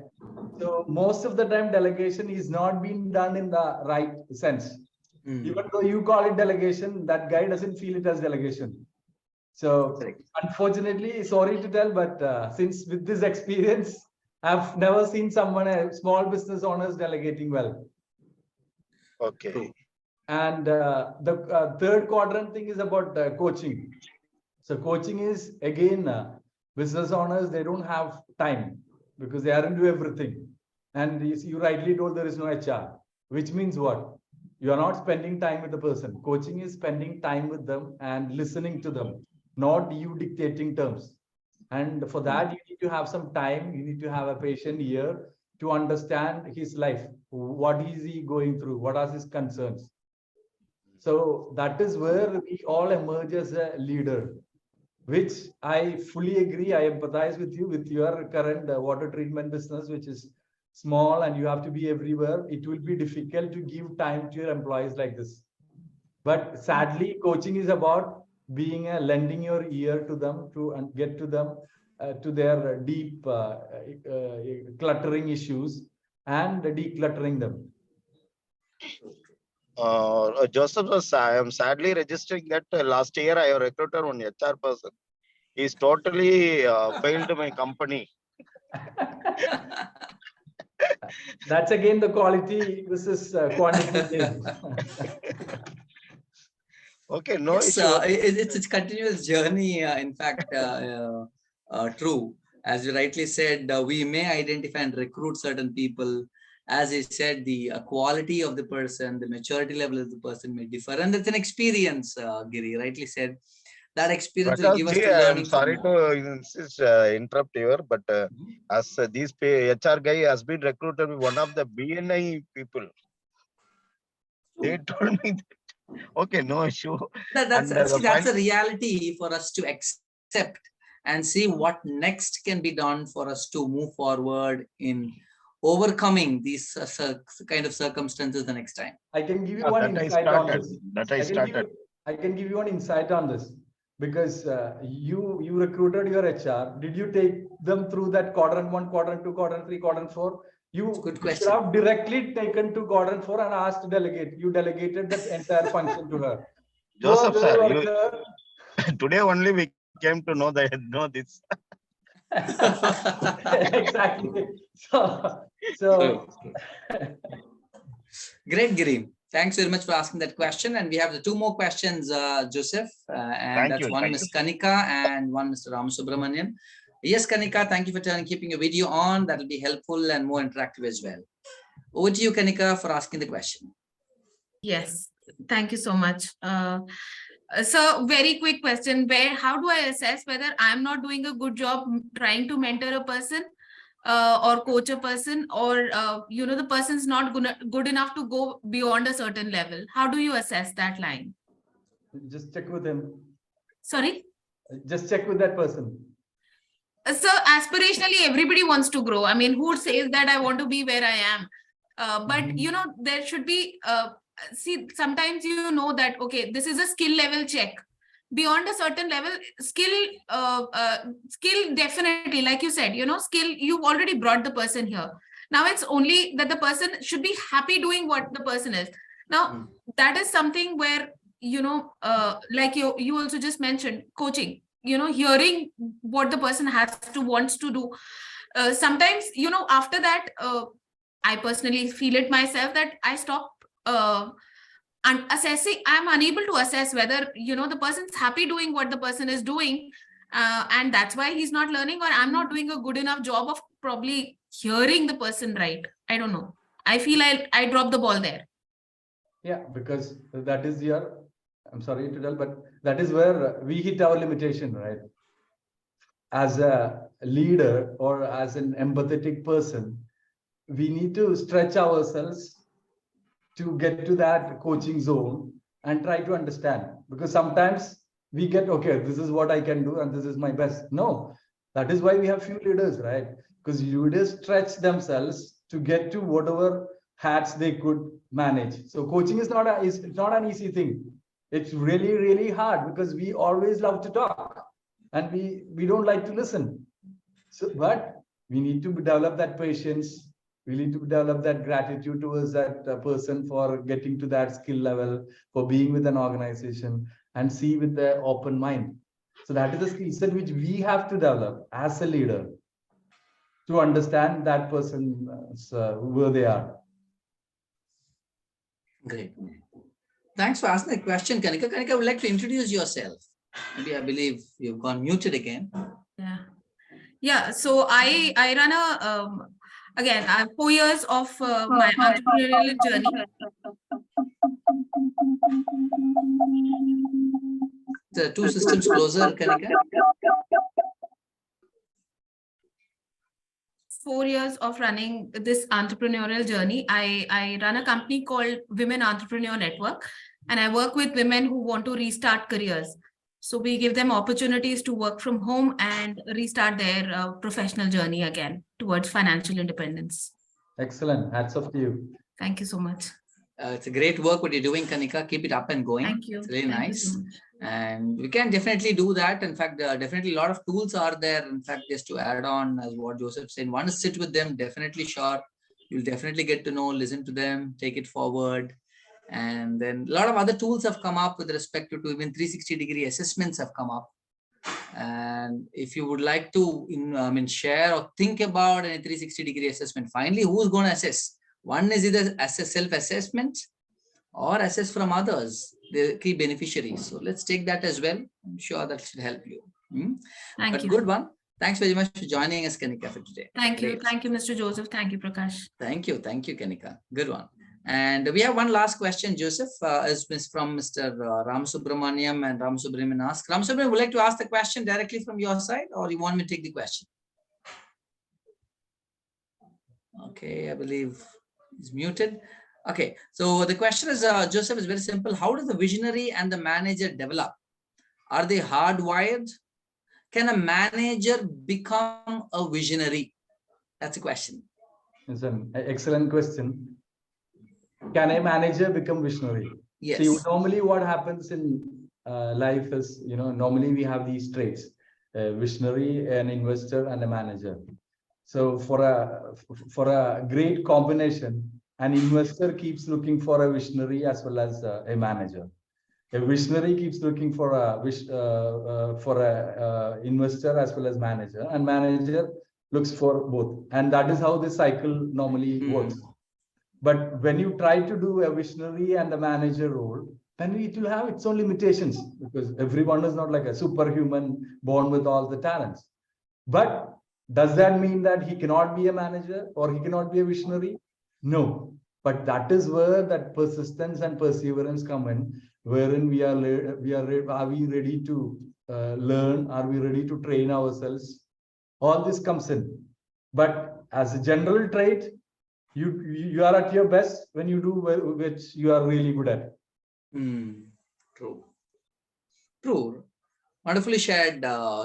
[SPEAKER 3] So most of the time, delegation is not being done in the right sense. Even though you call it delegation, that guy doesn't feel it as delegation. So unfortunately, sorry to tell, but since with this experience, I've never seen someone, small business owners delegating well.
[SPEAKER 6] Okay.
[SPEAKER 2] True.
[SPEAKER 3] And the third quadrant thing is about coaching. So coaching is, again, business owners, they don't have time because they are into everything. And you rightly told there is no HR, which means what? You are not spending time with the person. Coaching is spending time with them and listening to them, not you dictating terms. And for that, you need to have some time. You need to have a patient ear to understand his life. What is he going through? What are his concerns? So that is where we all emerge as a leader, which I fully agree. I empathize with you, with your current water treatment business, which is small and you have to be everywhere. It will be difficult to give time to your employees like this. But sadly, coaching is about being lending your ear to them to get to them to their deep cluttering issues and decluttering them.
[SPEAKER 6] Joseph, I am sadly registering that last year I have recruited one HR person. He's totally failed my company.
[SPEAKER 3] That's again the quality. This is quantity.
[SPEAKER 6] Okay, no
[SPEAKER 2] Yes,
[SPEAKER 6] issue.
[SPEAKER 2] it's a continuous journey. In fact, true. As you rightly said, we may identify and recruit certain people. As I said, the quality of the person, the maturity level of the person may differ. And it's an experience, Giri rightly said. That experience will
[SPEAKER 6] Prakash
[SPEAKER 2] give us
[SPEAKER 6] ji,
[SPEAKER 2] the
[SPEAKER 6] I am
[SPEAKER 2] learning.
[SPEAKER 6] sorry to insist, interrupt here, but as this HR guy has been recruited with one of the BNI people. They told me that, okay, no issue.
[SPEAKER 2] That's
[SPEAKER 6] And
[SPEAKER 2] a reality for us to accept and see what next can be done for us to move forward in overcoming these kind of circumstances the next time.
[SPEAKER 3] I can give you one insight on this.
[SPEAKER 6] That I started.
[SPEAKER 3] I can give you one insight on this because you recruited your HR. Did you take them through that quadrant 1, quadrant 2, quadrant 3, quadrant 4? You should have directly taken to quadrant 4 and asked to delegate. You delegated that entire function to her.
[SPEAKER 6] Joseph sir, today only we came to know that this.
[SPEAKER 3] Exactly. So
[SPEAKER 2] Great, Giri. Thanks very much for asking that question. And we have the two more questions, Joseph. And that's one Ms. Kanika and one Mr. Ramasubramanian. Yes, Kanika, thank you for keeping your video on. That will be helpful and more interactive as well. Over to you, Kanika, for asking the question.
[SPEAKER 7] Yes, thank you so much. So very quick question, how do I assess whether I'm not doing a good job trying to mentor a person or coach a person, or the person's not good enough to go beyond a certain level? How do you assess that line?
[SPEAKER 3] Just check with him.
[SPEAKER 7] Sorry?
[SPEAKER 3] Just check with that person.
[SPEAKER 7] So aspirationally, everybody wants to grow. I mean, who says that I want to be where I am? But, there should be, see, sometimes you know that, okay, this is a skill level check. Beyond a certain level, skill definitely, like you said, skill, you've already brought the person here. Now it's only that the person should be happy doing what the person is. Now, that is something where, like you also just mentioned, coaching, hearing what the person wants to do. Sometimes, after that, I personally feel it myself that I stop and assessing. I'm unable to assess whether the person's happy doing what the person is doing, and that's why he's not learning, or I'm not doing a good enough job of probably hearing the person right. I don't know. I feel I dropped the ball there.
[SPEAKER 3] Yeah, because that is your, I'm sorry to tell, but that is where we hit our limitation, right? As a leader or as an empathetic person, we need to stretch ourselves to get to that coaching zone and try to understand, because sometimes we get, okay, this is what I can do and this is my best. No, that is why we have few leaders, right? Because leaders stretch themselves to get to whatever hats they could manage. So coaching is not it's not an easy thing. It's really, really hard because we always love to talk and we don't like to listen. So, but we need to develop that patience. We need to develop that gratitude towards that person for getting to that skill level, for being with an organization and see with the open mind. So that is the skill set which we have to develop as a leader to understand that person where they are.
[SPEAKER 2] Great. Thanks for asking the question, Kanika. Kanika, I would like to introduce yourself. Maybe I believe you've gone muted again.
[SPEAKER 7] Yeah. Yeah. So I run a again, I have 4 years of my entrepreneurial journey.
[SPEAKER 2] The two systems closer, Kanika.
[SPEAKER 7] 4 years of running this entrepreneurial journey. I run a company called Women Entrepreneur Network, and I work with women who want to restart careers. So we give them opportunities to work from home and restart their professional journey again towards financial independence.
[SPEAKER 3] Excellent. Hats off to you.
[SPEAKER 7] Thank you so much.
[SPEAKER 2] It's a great work what you're doing, Kanika. Keep it up and going.
[SPEAKER 7] Thank you.
[SPEAKER 2] It's really
[SPEAKER 7] Thank you
[SPEAKER 2] nice.
[SPEAKER 7] so much.
[SPEAKER 2] And we can definitely do that. In fact, definitely a lot of tools are there. In fact, just to add on as what Joseph said, one is sit with them, definitely sure. You'll definitely get to know, listen to them, take it forward. And then a lot of other tools have come up with respect to even 360-degree assessments have come up. And if you would like to share or think about any 360-degree assessment, finally, who's going to assess? One is either assess self-assessment or assess from others, the key beneficiaries. So let's take that as well. I'm sure that should help you.
[SPEAKER 7] Thank you.
[SPEAKER 2] Good one. Thanks very much for joining us, Kanika, for today.
[SPEAKER 7] Thank you.
[SPEAKER 2] Great.
[SPEAKER 7] Thank you, Mr. Joseph. Thank you, Prakash.
[SPEAKER 2] Thank you. Thank you, Kanika. Good one. And we have one last question, Joseph, is from Mr. Ram Subramaniam, and Ram Subramaniam asks, Ram Subramaniam, would like to ask the question directly from your side, or you want me to take the question? Okay, I believe he's muted. Okay, so the question is, Joseph, is very simple. How does the visionary and the manager develop? Are they hardwired? Can a manager become a visionary? That's a question.
[SPEAKER 3] It's an excellent question. Can a manager become visionary?
[SPEAKER 2] Yes.
[SPEAKER 3] See, normally what happens in life is, normally we have these traits: a visionary, an investor, and a manager. So for a great combination, an investor keeps looking for a visionary as well as a manager. A visionary keeps looking for a investor as well as manager, and manager looks for both. And that is how this cycle normally works. But when you try to do a visionary and a manager role, then it will have its own limitations, because everyone is not like a superhuman born with all the talents. But does that mean that he cannot be a manager or he cannot be a visionary? No. But that is where that persistence and perseverance come in, wherein are we ready to learn? Are we ready to train ourselves? All this comes in. But as a general trait, you are at your best when you do which you are really good at.
[SPEAKER 2] True. True. Wonderfully shared,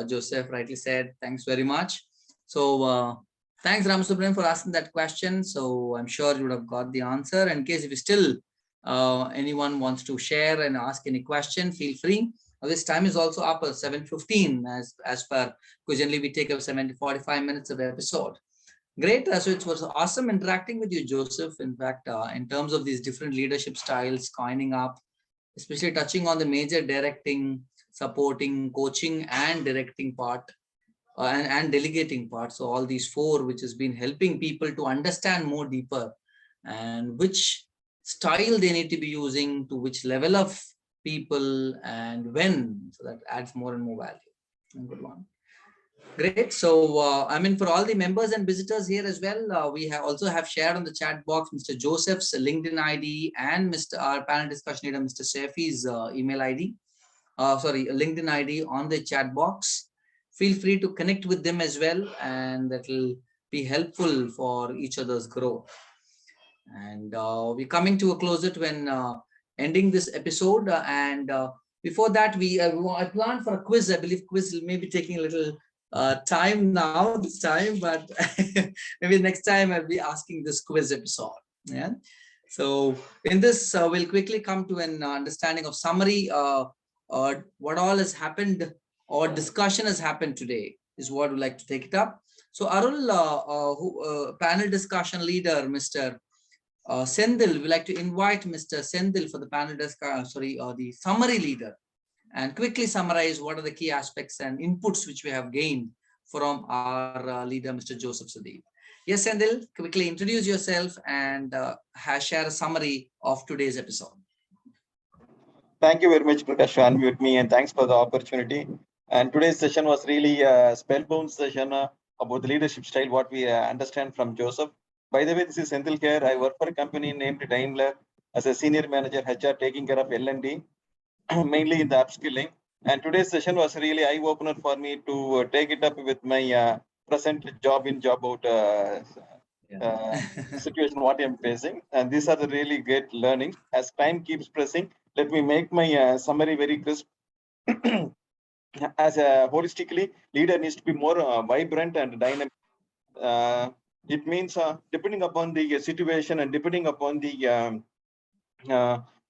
[SPEAKER 2] Joseph, rightly said. Thanks very much. So thanks, Ram Subramaniam, for asking that question. So I'm sure you would have got the answer. In case if you still anyone wants to share and ask any question, feel free. This time is also up at 7:15 as per, because generally we take up 45 minutes of episode. Great. So it was awesome interacting with you, Joseph. In fact, in terms of these different leadership styles, coining up, especially touching on the major directing, supporting, coaching, and directing part, and delegating part. So all these four, which has been helping people to understand more deeper and which style they need to be using to which level of people and when. So that adds more and more value. Good one. Great. So, I mean, for all the members and visitors here as well, we have also have shared on the chat box Mr. Joseph's LinkedIn ID and our panel discussion leader, Mr. Saify's email ID. Sorry, LinkedIn ID on the chat box. Feel free to connect with them as well, and that will be helpful for each other's growth. And we're coming to a closer when ending this episode. Before that, I planned for a quiz. I believe quiz may be taking a little time now this time, but maybe next time I'll be asking this quiz episode. Yeah. So in this, we'll quickly come to an understanding of summary. What all has happened or discussion has happened today is what we'd like to take it up. So Arul, panel discussion leader, Mr. Sendil, we like to invite Mr. Sendil for the panel the summary leader, and quickly summarize what are the key aspects and inputs which we have gained from our leader, Mr. Joseph Sudhip. Yes, Sendil, quickly introduce yourself and share a summary of today's episode.
[SPEAKER 8] Thank you very much, Prakash, to unmute me, and thanks for the opportunity. And today's session was really a spellbound session about the leadership style, what we understand from Joseph. By the way, this is Senthil here. I work for a company named Daimler as a senior manager HR, taking care of L&D, mainly in the upskilling. And today's session was really eye-opener for me to take it up with my present job in, job out situation, what I'm facing. And these are the really great learnings. As time keeps pressing, let me make my summary very crisp. As a holistically, leader needs to be more vibrant and dynamic. It means depending upon the situation and depending upon the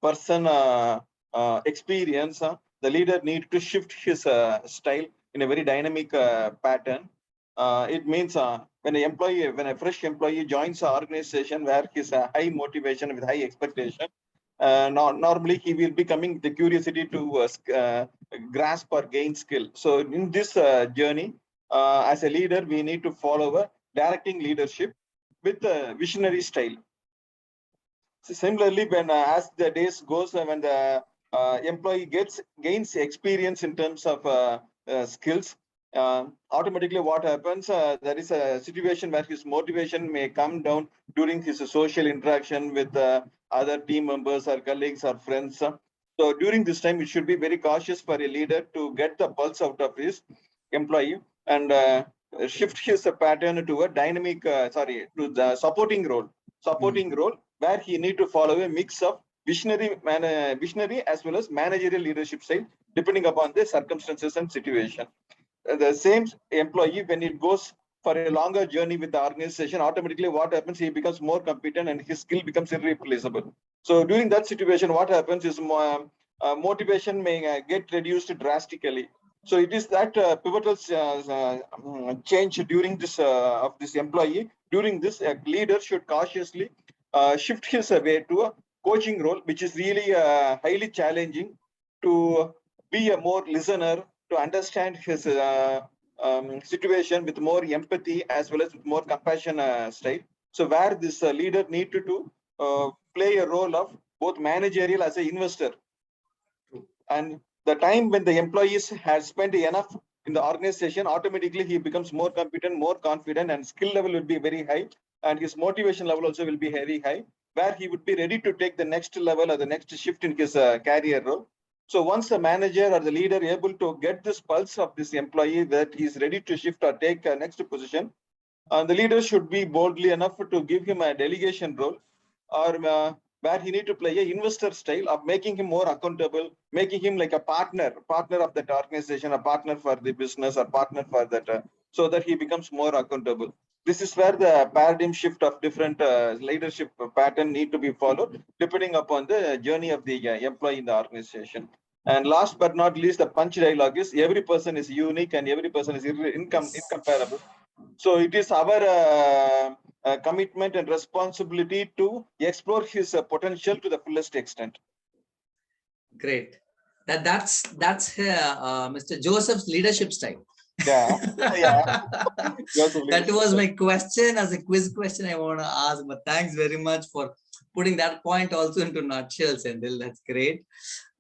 [SPEAKER 8] person experience, the leader needs to shift his style in a very dynamic pattern. It means when a fresh employee joins an organization where he's high motivation with high expectation, normally he will be coming with the curiosity to grasp or gain skill. So in this journey, as a leader, we need to follow a directing leadership with a visionary style. So similarly, when as the days goes, when the employee gains experience in terms of skills, automatically what happens, there is a situation where his motivation may come down during his social interaction with other team members or colleagues or friends. So during this time, it should be very cautious for a leader to get the pulse out of his employee and shift his pattern to a dynamic, to the supporting role where he need to follow a mix of visionary as well as managerial leadership style, depending upon the circumstances and situation. The same employee, when it goes for a longer journey with the organization, automatically what happens, he becomes more competent and his skill becomes irreplaceable. So during that situation, what happens is motivation may get reduced drastically. So it is that pivotal change during this of this employee. During this, a leader should cautiously shift his way to a coaching role, which is really highly challenging, to be a more listener, to understand his situation with more empathy as well as with more compassion style. So where this leader need to play a role of both managerial as an investor. And the time when the employees has spent enough in the organization, automatically he becomes more competent, more confident, and skill level will be very high. And his motivation level also will be very high, where he would be ready to take the next level or the next shift in his career role. So once the manager or the leader able to get this pulse of this employee that he is ready to shift or take a next position, the leader should be boldly enough to give him a delegation role, or where he need to play a investor style of making him more accountable, making him like a partner of that organization, a partner for the business, or partner for that, so that he becomes more accountable. This is where the paradigm shift of different leadership pattern need to be followed, depending upon the journey of the employee in the organization. And last but not least, the punch dialogue is every person is unique and every person is incomparable. So it is our commitment and responsibility to explore his potential to the fullest extent.
[SPEAKER 2] Great. That's Mr. Joseph's leadership style.
[SPEAKER 8] Yeah.
[SPEAKER 2] That was my question as a quiz question I want to ask, but thanks very much for putting that point also into nutshell, Sendil. That's great.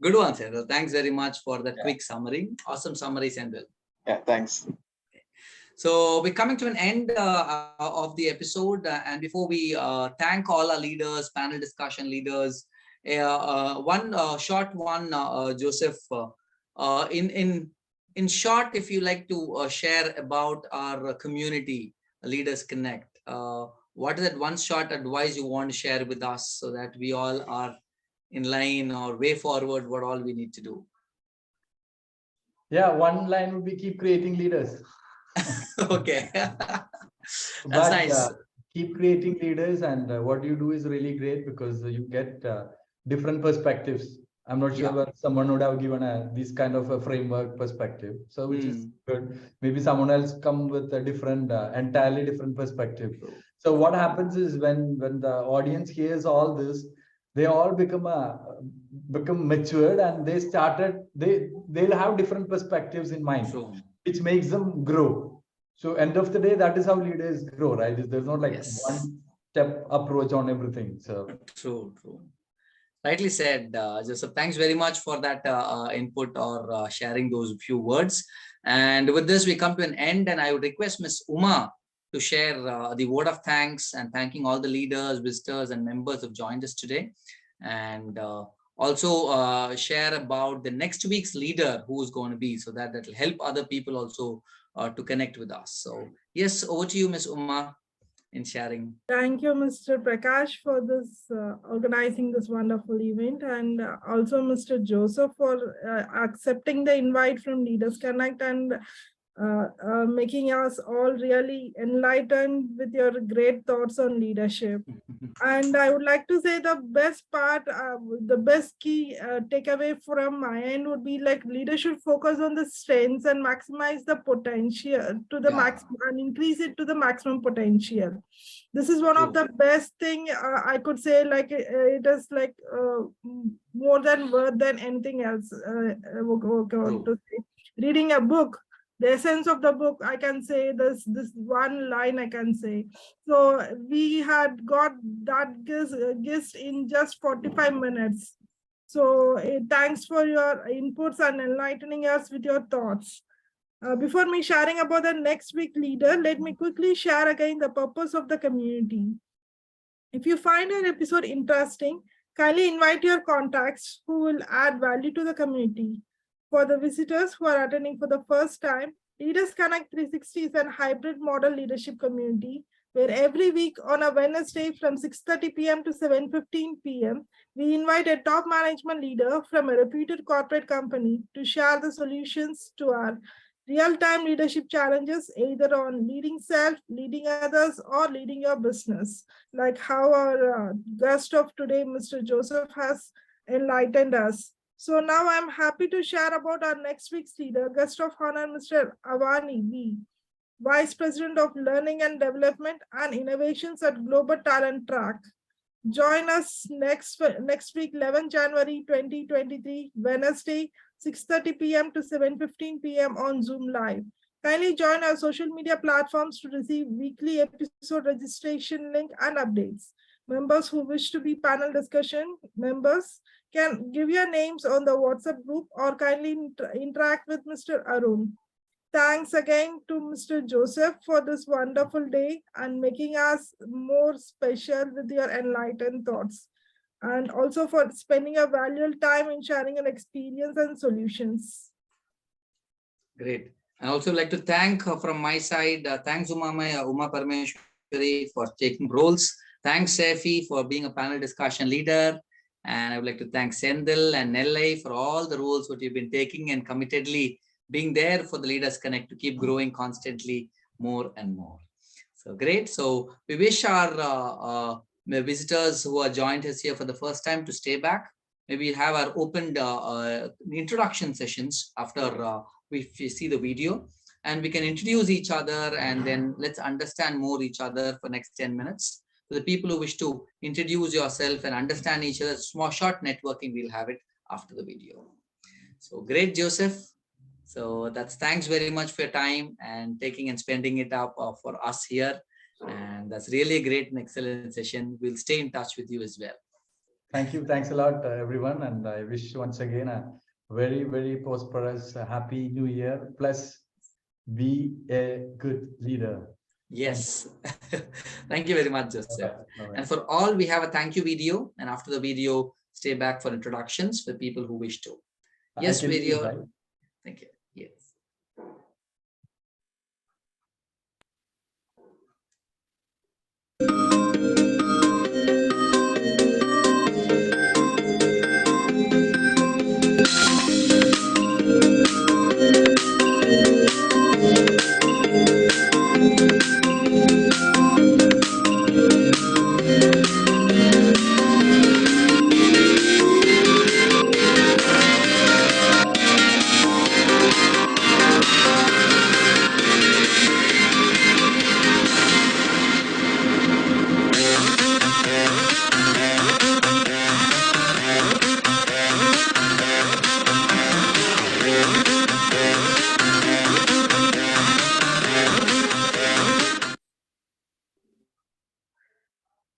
[SPEAKER 2] Good one, Sendil. Thanks very much for that quick summary. Awesome summary, Sendil.
[SPEAKER 8] Yeah, thanks.
[SPEAKER 2] So we're coming to an end of the episode. And before we thank all our leaders, panel discussion leaders, one short one, Joseph, in short, if you like to share about our community, Leaders Connect, what is that one short advice you want to share with us so that we all are in line or way forward what all we need to do?
[SPEAKER 3] Yeah, one line would be keep creating leaders.
[SPEAKER 2] Okay. That's
[SPEAKER 3] But,
[SPEAKER 2] nice.
[SPEAKER 3] Keep creating leaders, and what you do is really great because you get different perspectives. I'm not sure whether someone would have given this kind of a framework perspective, so which is good. Maybe someone else come with a different, entirely different perspective. So what happens is when the audience hears all this, they all become matured, and they'll have different perspectives in mind,
[SPEAKER 2] True.
[SPEAKER 3] which makes them grow. So end of the day, that is how leaders grow, right? There's not like
[SPEAKER 2] Yes.
[SPEAKER 3] one step approach on everything. So
[SPEAKER 2] True. Rightly said, Joseph. Thanks very much for that input or sharing those few words. And with this, we come to an end. And I would request Ms. Uma to share the word of thanks and thanking all the leaders, visitors, and members who have joined us today. And also share about the next week's leader who is going to be, so that will help other people also to connect with us. So yes, over to you, Ms. Uma, in sharing.
[SPEAKER 5] Thank you, Mr. Prakash, for this organizing this wonderful event, and also Mr. Joseph for accepting the invite from Leaders Connect and making us all really enlightened with your great thoughts on leadership. And I would like to say the best part, the best key takeaway from my end would be like leadership focus on the strengths and maximize the potential to the maximum and increase it to the maximum potential. This is one of the best thing I could say, like it is like more than worth than anything else. To say. Reading a book, the essence of the book, I can say this one line I can say. So we had got that gist in just 45 minutes. So thanks for your inputs and enlightening us with your thoughts. Before me sharing about the next week leader, let me quickly share again the purpose of the community. If you find an episode interesting, kindly invite your contacts who will add value to the community. For the visitors who are attending for the first time, Leaders Connect 360 is a hybrid model leadership community where every week on a Wednesday from 6:30 p.m. to 7:15 p.m., we invite a top management leader from a reputed corporate company to share the solutions to our real-time leadership challenges, either on leading self, leading others, or leading your business, like how our guest of today, Mr. Joseph, has enlightened us. So now I'm happy to share about our next week's leader, guest of honor, Mr. Avani V, Vice President of Learning and Development and Innovations at Global Talent Track. Join us next week, 11 January 2023, Wednesday, 6:30 p.m. to 7:15 p.m. on Zoom Live. Kindly join our social media platforms to receive weekly episode registration link and updates. Members who wish to be panel discussion members can give your names on the WhatsApp group or kindly interact with Mr. Arun. Thanks again to Mr. Joseph for this wonderful day and making us more special with your enlightened thoughts, and also for spending a valuable time in sharing an experience and solutions.
[SPEAKER 2] Great. I also like to thank from my side, thanks Uma Parmeshwari for taking roles. Thanks Saify for being a panel discussion leader. And I would like to thank Sendil and Nellai for all the roles that you've been taking and committedly being there for the Leaders Connect to keep growing constantly more and more. So great. So we wish our visitors who are joined us here for the first time to stay back. Maybe have our opened introduction sessions after we see the video, and we can introduce each other and then let's understand more each other for next 10 minutes. For the people who wish to introduce yourself and understand each other, small short networking, we'll have it after the video. So great, Joseph. So that's thanks very much for your time and taking and spending it up for us here. And that's really a great and excellent session. We'll stay in touch with you as well.
[SPEAKER 3] thank you. Thanks a lot, everyone. And I wish once again a very, very prosperous, happy new year. Plus be a good leader.
[SPEAKER 2] Yes. Thank you very much, Joseph.
[SPEAKER 3] Bye-bye.
[SPEAKER 2] And for all, we have a thank you video. And after the video, stay back for introductions for people who wish to. Yes,
[SPEAKER 3] I can
[SPEAKER 2] video.
[SPEAKER 3] see, right?
[SPEAKER 2] Thank you. Yes.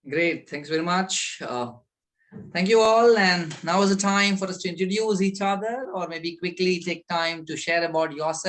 [SPEAKER 2] Great. Thanks very much. Thank you all. And now is the time for us to introduce each other, or maybe quickly take time to share about yourself.